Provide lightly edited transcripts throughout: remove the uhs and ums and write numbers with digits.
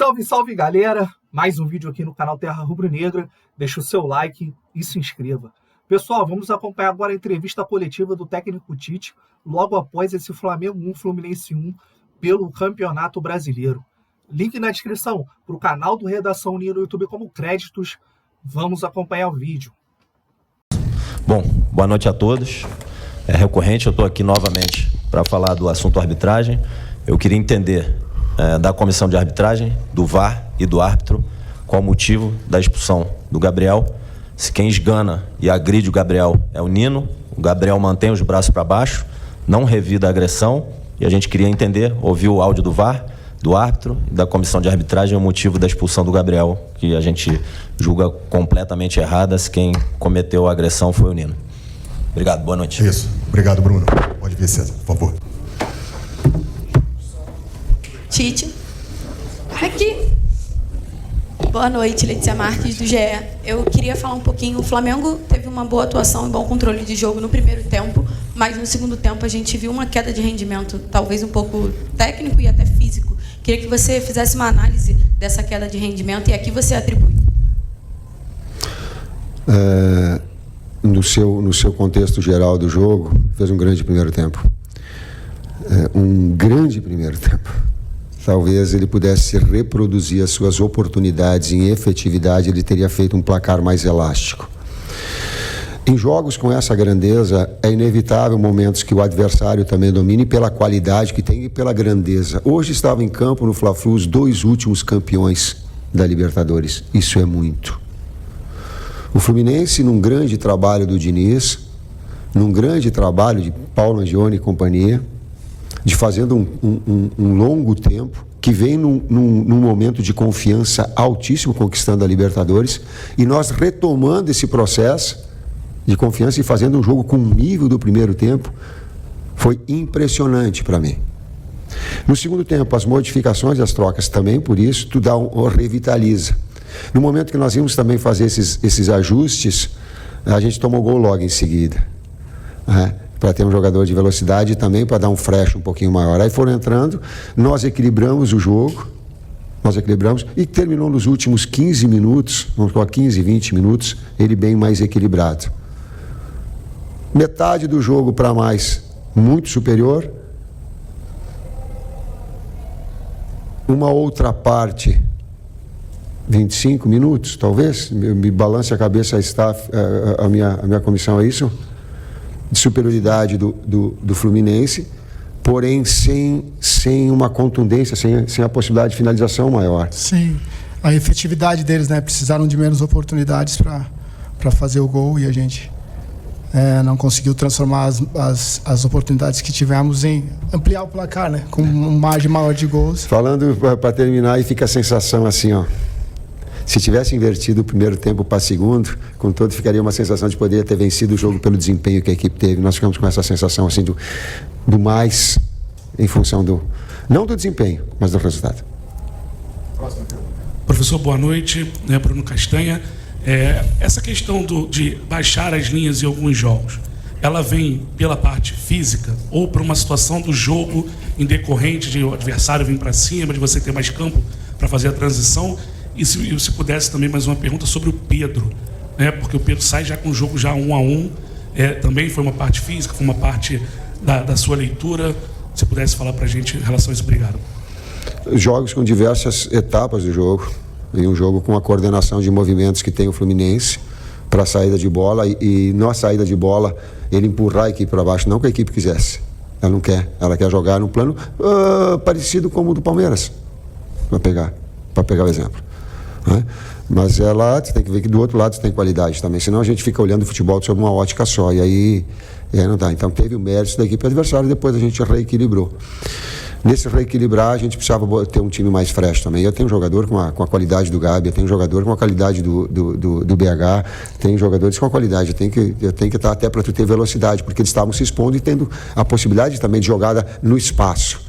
Salve, salve, galera! Mais um vídeo aqui no canal Terra Rubro-Negra. Deixa o seu like e se inscreva. Pessoal, vamos acompanhar agora a entrevista coletiva do técnico Tite, logo após esse Flamengo 1, Fluminense 1, pelo Campeonato Brasileiro. Link na descrição para o canal do Redação Unia no YouTube como créditos. Vamos acompanhar o vídeo. Bom, boa noite a todos. É recorrente, eu estou aqui novamente para falar do assunto arbitragem. Eu queria entender da comissão de arbitragem, do VAR e do árbitro, qual o motivo da expulsão do Gabriel. Se quem esgana e agride o Gabriel é o Nino, o Gabriel mantém os braços para baixo, não revida a agressão, e a gente queria entender, ouvir o áudio do VAR, do árbitro e da comissão de arbitragem, o motivo da expulsão do Gabriel, que a gente julga completamente errada, se quem cometeu a agressão foi o Nino. Obrigado, boa noite. Isso, obrigado, Bruno. Pode vir, César, por favor. Tite. Aqui. Boa noite, Letícia Marques, do GE. Eu queria falar um pouquinho. O Flamengo teve uma boa atuação e bom controle de jogo no primeiro tempo, mas no segundo tempo a gente viu uma queda de rendimento, talvez um pouco técnico e até físico. Queria que você fizesse uma análise dessa queda de rendimento e a que você atribui. No seu contexto geral do jogo, fez um grande primeiro tempo. Um grande primeiro tempo. Talvez ele pudesse reproduzir as suas oportunidades em efetividade, ele teria feito um placar mais elástico. Em jogos com essa grandeza, é inevitável momentos que o adversário também domine pela qualidade que tem e pela grandeza. Hoje estavam em campo no Fla-Flu os dois últimos campeões da Libertadores. Isso é muito. O Fluminense, num grande trabalho do Diniz, num grande trabalho de Paulo Angione e companhia, de fazendo um longo tempo, que vem num momento de confiança altíssimo, conquistando a Libertadores, e nós retomando esse processo de confiança e fazendo um jogo com o nível do primeiro tempo, foi impressionante para mim. No segundo tempo, as modificações e as trocas também, por isso, tu revitaliza. No momento que nós íamos também fazer esses ajustes, a gente tomou gol logo em seguida, para ter um jogador de velocidade e também para dar um fresh um pouquinho maior. Aí foram entrando, nós equilibramos o jogo, e terminou nos últimos 15 minutos, vamos falar 15, 20 minutos, ele bem mais equilibrado. Metade do jogo para mais, muito superior. Uma outra parte, 25 minutos, talvez, me balance a cabeça a minha comissão, é isso? De superioridade do Fluminense, porém sem uma contundência, sem a possibilidade de finalização maior. Sim, a efetividade deles, né? Precisaram de menos oportunidades para fazer o gol e a gente não conseguiu transformar as oportunidades que tivemos em ampliar o placar, né? Com uma margem maior de gols. Falando para terminar, e fica a sensação assim, ó. Se tivesse invertido o primeiro tempo para segundo, com todo, ficaria uma sensação de poder ter vencido o jogo pelo desempenho que a equipe teve. Nós ficamos com essa sensação assim do mais em função não do desempenho, mas do resultado. Professor, boa noite. Bruno Castanha. Essa questão de baixar as linhas em alguns jogos, ela vem pela parte física ou por uma situação do jogo em decorrente de o adversário vir para cima, de você ter mais campo para fazer a transição? E se pudesse também mais uma pergunta sobre o Pedro, porque o Pedro sai já com o jogo já 1-1, também foi uma parte física, foi uma parte da sua leitura. Se pudesse falar para a gente em relação a isso, obrigado. Jogos com diversas etapas do jogo, e um jogo com a coordenação de movimentos que tem o Fluminense para a saída de bola, e na saída de bola ele empurrar a equipe para baixo, não que a equipe quisesse, ela não quer, ela quer jogar num plano parecido com o do Palmeiras, para pegar o exemplo. Mas você tem que ver que do outro lado você tem qualidade também, senão a gente fica olhando o futebol sob uma ótica só, e aí não dá. Então teve o mérito da equipe adversária e depois a gente reequilibrou. Nesse reequilibrar, a gente precisava ter um time mais fresh também. Eu tenho um jogador com a qualidade do Gabi, eu tenho um jogador com a qualidade do BH, tem jogadores com a qualidade. Eu tenho que estar até para tu ter velocidade, porque eles estavam se expondo e tendo a possibilidade também de jogada no espaço.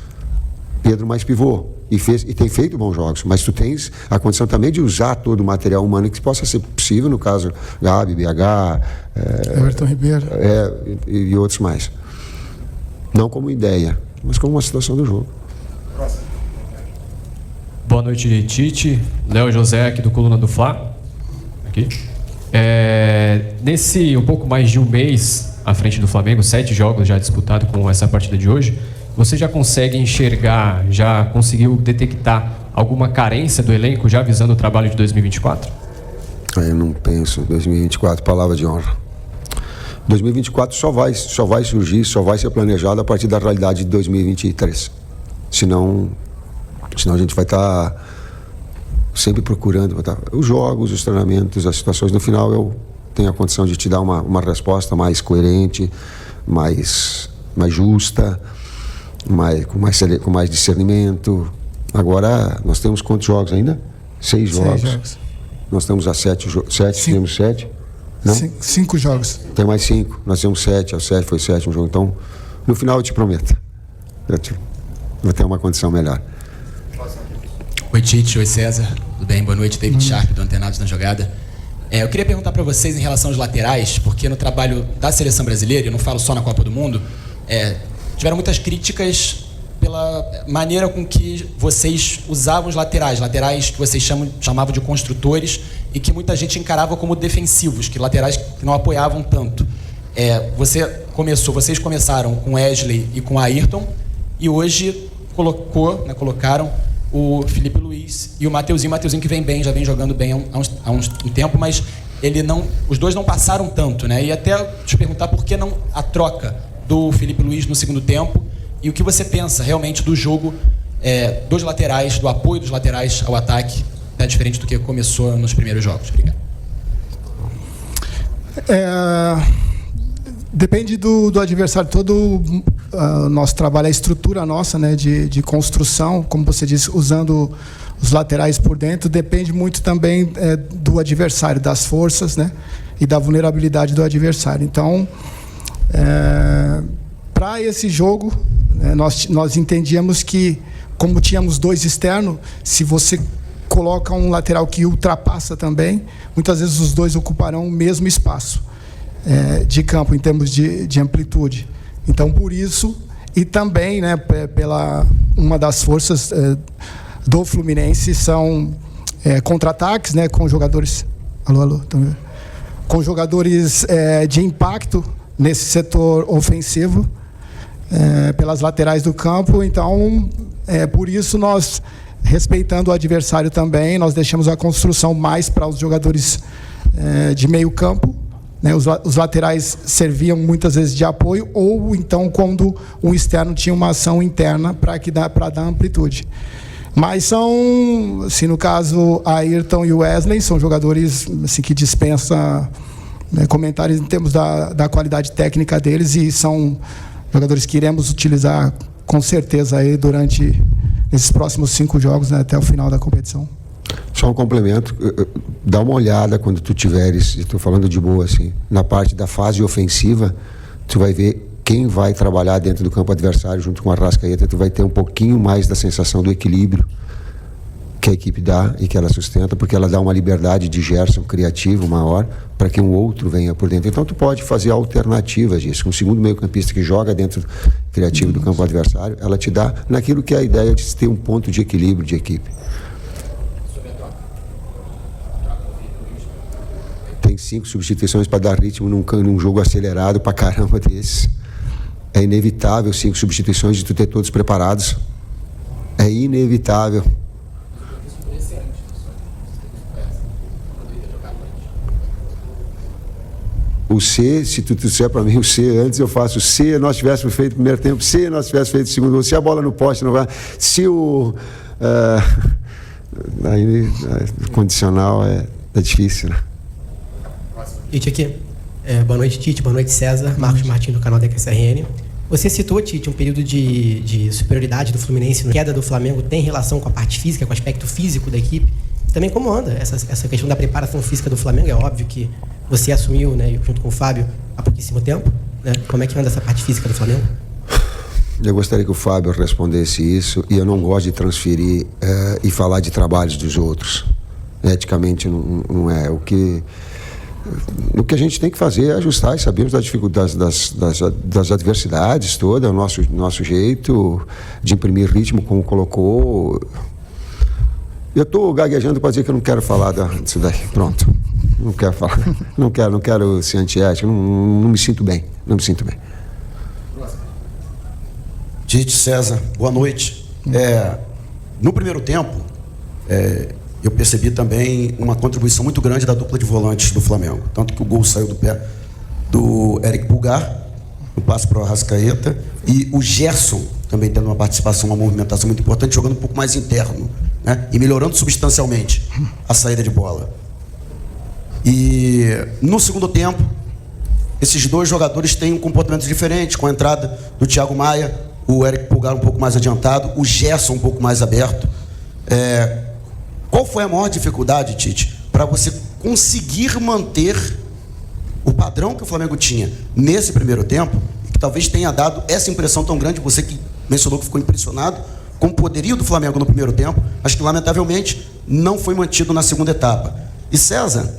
Pedro mais pivô, e tem feito bons jogos, mas tu tens a condição também de usar todo o material humano que possa ser possível, no caso Gabi, BH, Everton Ribeiro e outros mais. Não como ideia, mas como uma situação do jogo. Boa noite, Tite. Léo José, aqui do Coluna do Fla. Aqui. Nesse um pouco mais de um mês à frente do Flamengo, 7 jogos já disputados com essa partida de hoje, você já consegue enxergar, já conseguiu detectar alguma carência do elenco, já visando o trabalho de 2024? Eu não penso. 2024, palavra de honra. 2024 só vai surgir, só vai ser planejado a partir da realidade de 2023. Senão a gente vai estar sempre procurando os jogos, os treinamentos, as situações. No final eu tenho a condição de te dar uma resposta mais coerente, mais justa, com mais discernimento. Agora nós temos quantos jogos ainda? 6 jogos. Nós estamos a 7, temos 7? Não? 5 jogos. Tem mais 5, nós temos 7, o 7 foi o 7º jogo. Então, no final eu te prometo, vou ter uma condição melhor. Oi, Tite, oi, César, tudo bem? Boa noite, David Sharp, do Antenados na Jogada. Eu queria perguntar para vocês em relação aos laterais, porque no trabalho da Seleção Brasileira, eu não falo só na Copa do Mundo, tiveram muitas críticas pela maneira com que vocês usavam os laterais que vocês chamavam de construtores e que muita gente encarava como defensivos, que laterais que não apoiavam tanto. Vocês começaram com Wesley e com Ayrton e hoje colocaram o Felipe Luiz e o Mateuzinho que vem bem, já vem jogando bem há um tempo, mas os dois não passaram tanto, né? E até te perguntar por que não a troca do Felipe Luiz no segundo tempo e o que você pensa realmente do jogo dos laterais, do apoio dos laterais ao ataque, diferente do que começou nos primeiros jogos. Obrigado. Depende do adversário. Todo o nosso trabalho, a estrutura nossa, né, de construção, como você disse, usando os laterais por dentro, depende muito também do adversário, das forças, né, e da vulnerabilidade do adversário. Então, para esse jogo, nós entendíamos que, como tínhamos 2 externos, se você coloca um lateral que ultrapassa também, muitas vezes os 2 ocuparão o mesmo espaço de campo em termos de amplitude. Então, por isso, e também, né, pela uma das forças do Fluminense são contra-ataques, né, com jogadores com jogadores de impacto nesse setor ofensivo, pelas laterais do campo. Então, por isso nós, respeitando o adversário também, nós deixamos a construção mais para os jogadores de meio campo, né? Os laterais serviam muitas vezes de apoio, ou então quando um externo tinha uma ação interna para dar amplitude. Mas são, assim, no caso, Ayrton e o Wesley são jogadores assim, que dispensam comentários em termos da qualidade técnica deles, e são jogadores que iremos utilizar com certeza aí durante esses próximos 5 jogos, né, até o final da competição. Só um complemento, dá uma olhada quando tu tiveres, estou falando de boa assim, na parte da fase ofensiva, tu vai ver quem vai trabalhar dentro do campo adversário junto com a Arrascaeta. Tu vai ter um pouquinho mais da sensação do equilíbrio que a equipe dá e que ela sustenta, porque ela dá uma liberdade de Gerson criativo maior para que um outro venha por dentro. Então tu pode fazer alternativas disso. Um segundo meio-campista que joga dentro criativo do campo adversário, ela te dá naquilo que é a ideia de ter um ponto de equilíbrio de equipe. Tem 5 substituições para dar ritmo num jogo acelerado pra caramba desses. É inevitável 5 substituições de tu ter todos preparados. É inevitável. O C, se tu disser para mim o C antes, eu faço o C, nós tivéssemos feito o primeiro tempo, C, nós tivéssemos feito o segundo, se a bola no poste não vai, se o aí condicional é difícil, né? Tite aqui. Boa noite, Tite. Boa noite, César. Marcos Martins, do canal da QSRN. Você citou, Tite, um período de superioridade do Fluminense. A queda do Flamengo tem relação com a parte física, com o aspecto físico da equipe. Também como anda essa questão da preparação física do Flamengo? É óbvio que você assumiu, né, junto com o Fábio, há pouquíssimo tempo. Né? Como é que anda essa parte física do Flamengo? Eu gostaria que o Fábio respondesse isso, e eu não gosto de transferir e falar de trabalhos dos outros. Eticamente não é. O que a gente tem que fazer é ajustar, e sabemos das dificuldades, das adversidades todas, o nosso jeito de imprimir ritmo, como colocou. Eu estou gaguejando para dizer que eu não quero falar disso daí. Pronto. Não quero falar. Não quero ser antiético. Não me sinto bem. Não me sinto bem. Tite, César, boa noite. No primeiro tempo, eu percebi também uma contribuição muito grande da dupla de volantes do Flamengo. Tanto que o gol saiu do pé do Eric Pulgar, no passe para o Arrascaeta, e o Gerson também tendo uma participação, uma movimentação muito importante, jogando um pouco mais interno, né? E melhorando substancialmente a saída de bola. E no segundo tempo, esses dois jogadores têm um comportamento diferente, com a entrada do Thiago Maia, o Eric Pulgar um pouco mais adiantado, o Gerson um pouco mais aberto. Qual foi a maior dificuldade, Tite, para você conseguir manter o padrão que o Flamengo tinha nesse primeiro tempo, e que talvez tenha dado essa impressão tão grande, você que mencionou que ficou impressionado com o poderio do Flamengo no primeiro tempo, acho que lamentavelmente não foi mantido na segunda etapa. E César,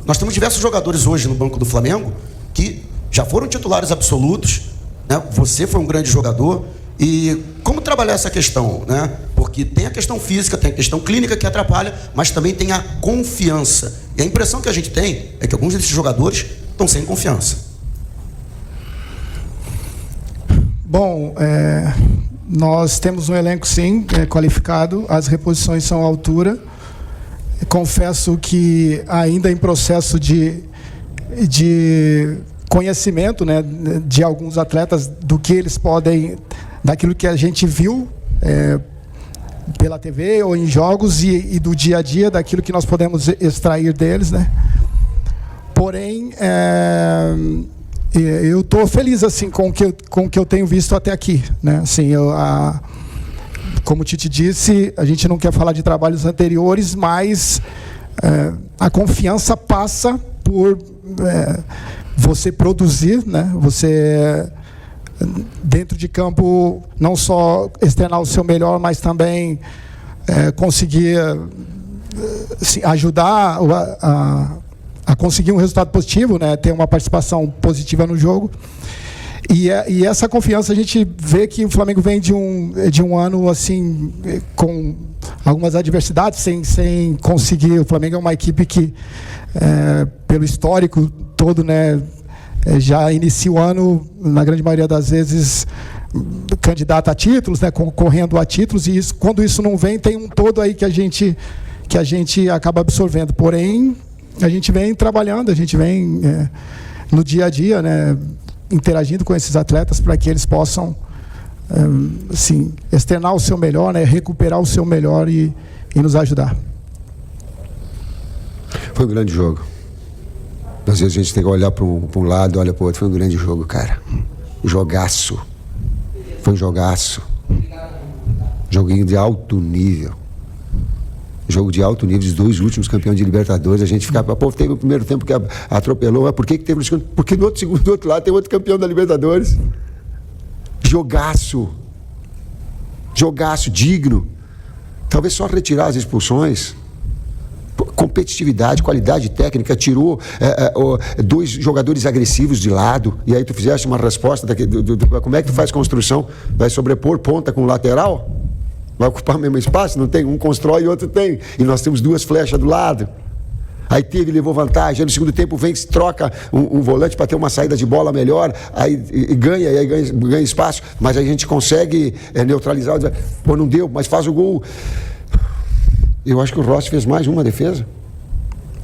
nós temos diversos jogadores hoje no banco do Flamengo que já foram titulares absolutos, né? Você foi um grande jogador. E como trabalhar essa questão, né? Porque tem a questão física, tem a questão clínica que atrapalha, mas também tem a confiança. E a impressão que a gente tem é que alguns desses jogadores estão sem confiança. Bom, nós temos um elenco, sim, qualificado. As reposições são à altura. Confesso que ainda em processo de conhecimento, né, de alguns atletas, do que eles podem, daquilo que a gente viu pela TV ou em jogos e do dia a dia, daquilo que nós podemos extrair deles, né? Porém, eu estou feliz assim com o que eu tenho visto até aqui, né? Assim, como o Tite disse, a gente não quer falar de trabalhos anteriores, mas a confiança passa por você produzir, né? Você, dentro de campo, não só externar o seu melhor, mas também conseguir ajudar a conseguir um resultado positivo, né? Ter uma participação positiva no jogo. E essa confiança, a gente vê que o Flamengo vem de um ano assim, com algumas adversidades, sem conseguir. O Flamengo é uma equipe que, pelo histórico todo, né, já inicia o ano, na grande maioria das vezes, candidata a títulos, né, concorrendo a títulos, e quando isso não vem, tem um todo aí que a gente acaba absorvendo. Porém, a gente vem trabalhando, a gente vem no dia a dia, né, interagindo com esses atletas para que eles possam assim, externar o seu melhor, né, recuperar o seu melhor e nos ajudar. Foi um grande jogo. Às vezes a gente tem que olhar para um lado, olha para o outro. Foi um grande jogo, cara. Jogaço. Foi um jogaço. Joguinho de alto nível. Jogo de alto nível, os dois últimos campeões de Libertadores. A gente ficava, pô, teve o primeiro tempo que atropelou, mas por que teve o segundo? Porque do outro lado tem outro campeão da Libertadores. Jogaço. Jogaço, digno. Talvez só retirar as expulsões. Competitividade, qualidade técnica, tirou dois jogadores agressivos de lado, e aí tu fizeste uma resposta como é que tu faz construção? Vai sobrepor ponta com lateral? Vai ocupar o mesmo espaço? Não tem, um constrói e outro tem, e nós temos duas flechas do lado. Aí levou vantagem, aí no segundo tempo vem, se troca um volante para ter uma saída de bola melhor, aí ganha espaço, mas aí a gente consegue neutralizar, pô, não deu, mas faz o gol. Eu acho que o Rossi fez mais uma defesa.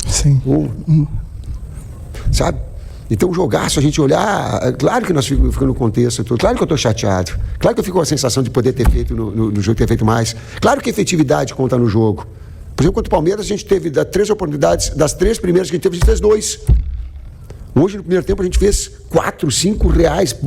Sim. Sabe? Então, o jogaço, a gente olhar... Claro que nós ficamos no contexto. Claro que eu estou chateado. Claro que eu fico com a sensação de poder ter feito no jogo, ter feito mais. Claro que a efetividade conta no jogo. Por exemplo, contra o Palmeiras, a gente teve 3 oportunidades. Das 3 primeiras que a gente teve, a gente fez 2. Hoje, no primeiro tempo, a gente fez 4, 5 reais.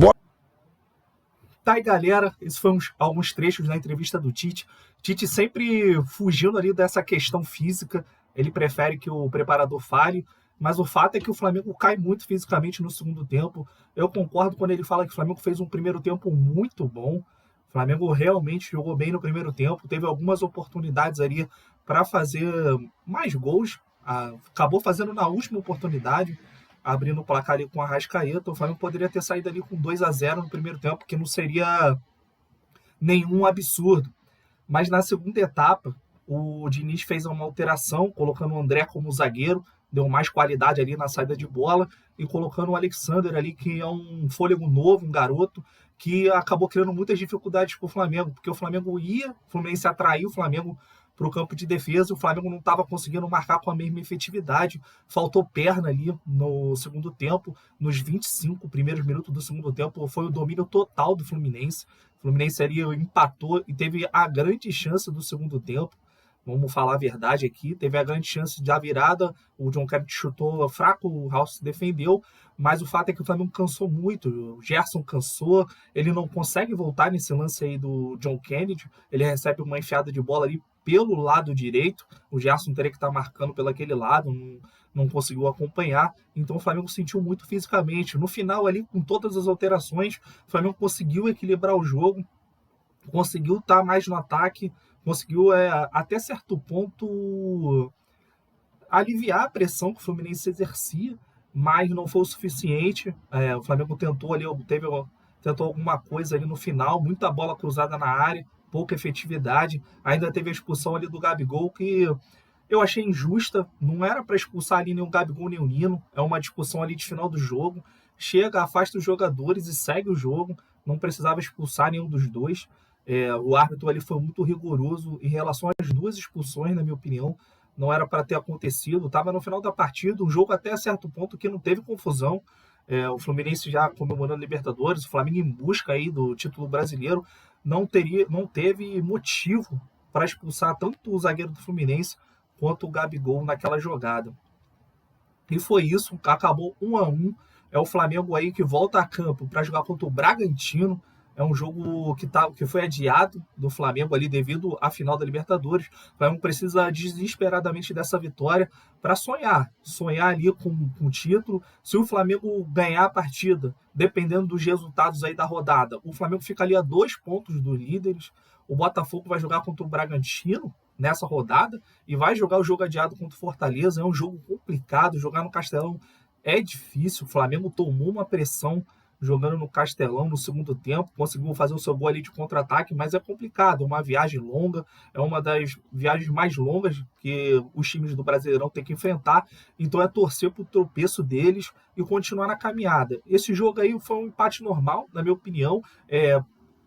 Tá aí, galera, esses foram alguns trechos da entrevista do Tite. Tite sempre fugindo ali dessa questão física, ele prefere que o preparador fale, mas o fato é que o Flamengo cai muito fisicamente no segundo tempo. Eu concordo quando ele fala que o Flamengo fez um primeiro tempo muito bom. O Flamengo realmente jogou bem no primeiro tempo, teve algumas oportunidades ali para fazer mais gols, acabou fazendo na última oportunidade, abrindo o placar ali com a Arrascaeta. O Flamengo poderia ter saído ali com 2-0 no primeiro tempo, que não seria nenhum absurdo. Mas na segunda etapa, o Diniz fez uma alteração, colocando o André como zagueiro, deu mais qualidade ali na saída de bola, e colocando o Alexander ali, que é um fôlego novo, um garoto, que acabou criando muitas dificuldades para o Flamengo, porque o Flamengo o Fluminense atraiu o Flamengo para o campo de defesa, o Flamengo não estava conseguindo marcar com a mesma efetividade, faltou perna ali no segundo tempo, nos 25 primeiros minutos do segundo tempo, foi o domínio total do Fluminense. O Fluminense ali empatou e teve a grande chance do segundo tempo. Vamos falar a verdade aqui, teve a grande chance da virada, o John Kennedy chutou fraco, o Raul se defendeu, mas o fato é que o Flamengo cansou muito, o Gerson cansou, ele não consegue voltar nesse lance aí do John Kennedy, ele recebe uma enfiada de bola ali pelo lado direito, o Gerson teria que estar marcando pelo aquele lado, não conseguiu acompanhar, então o Flamengo sentiu muito fisicamente. No final ali, com todas as alterações, o Flamengo conseguiu equilibrar o jogo, conseguiu estar mais no ataque, conseguiu até certo ponto aliviar a pressão que o Fluminense exercia, mas não foi o suficiente. O Flamengo tentou alguma coisa ali no final, muita bola cruzada na área, pouca efetividade, ainda teve a expulsão ali do Gabigol, que eu achei injusta, não era para expulsar ali nem o Gabigol nem o Nino, é uma discussão ali de final do jogo, chega, afasta os jogadores e segue o jogo, não precisava expulsar nenhum dos dois. O árbitro ali foi muito rigoroso em relação às duas expulsões, na minha opinião, não era para ter acontecido, estava no final da partida, um jogo até certo ponto que não teve confusão, o Fluminense já comemorando Libertadores, o Flamengo em busca aí do título brasileiro, não teve motivo para expulsar tanto o zagueiro do Fluminense quanto o Gabigol naquela jogada. E foi isso, acabou 1-1, é o Flamengo aí que volta a campo para jogar contra o Bragantino. É um jogo que foi adiado do Flamengo ali devido à final da Libertadores. O Flamengo precisa desesperadamente dessa vitória para sonhar ali com o título. Se o Flamengo ganhar a partida, dependendo dos resultados aí da rodada, o Flamengo fica ali a 2 pontos dos líderes. O Botafogo vai jogar contra o Bragantino nessa rodada e vai jogar o jogo adiado contra o Fortaleza. É um jogo complicado, jogar no Castelão é difícil. O Flamengo tomou uma pressão jogando no Castelão no segundo tempo, conseguiu fazer o seu gol ali de contra-ataque, mas é complicado, é uma viagem longa, é uma das viagens mais longas que os times do Brasileirão têm que enfrentar, então é torcer para o tropeço deles e continuar na caminhada. Esse jogo aí foi um empate normal, na minha opinião,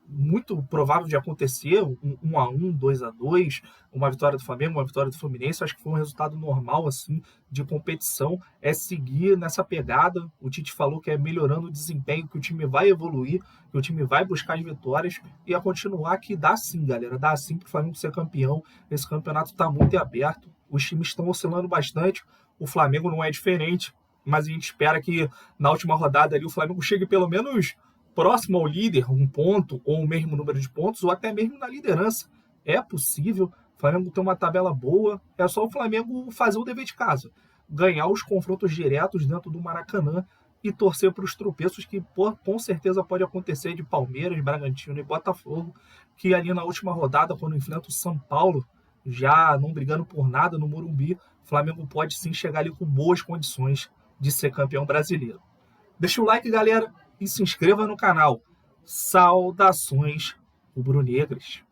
muito provável de acontecer, 1-1, 2-2, uma vitória do Flamengo, uma vitória do Fluminense. Acho que foi um resultado normal assim de competição, é seguir nessa pegada. O Tite falou que é melhorando o desempenho, que o time vai evoluir, que o time vai buscar as vitórias e a continuar, que dá sim, galera, dá sim para o Flamengo ser campeão. Esse campeonato está muito aberto, os times estão oscilando bastante, o Flamengo não é diferente, mas a gente espera que na última rodada ali o Flamengo chegue pelo menos próximo ao líder, 1 ponto, ou o mesmo número de pontos, ou até mesmo na liderança. É possível, o Flamengo tem uma tabela boa, é só o Flamengo fazer o dever de casa, ganhar os confrontos diretos dentro do Maracanã e torcer para os tropeços que com certeza pode acontecer de Palmeiras, Bragantino e Botafogo, que ali na última rodada, quando enfrenta o São Paulo, já não brigando por nada no Morumbi, o Flamengo pode sim chegar ali com boas condições de ser campeão brasileiro. Deixa o like, galera, e se inscreva no canal. Saudações rubro-negras.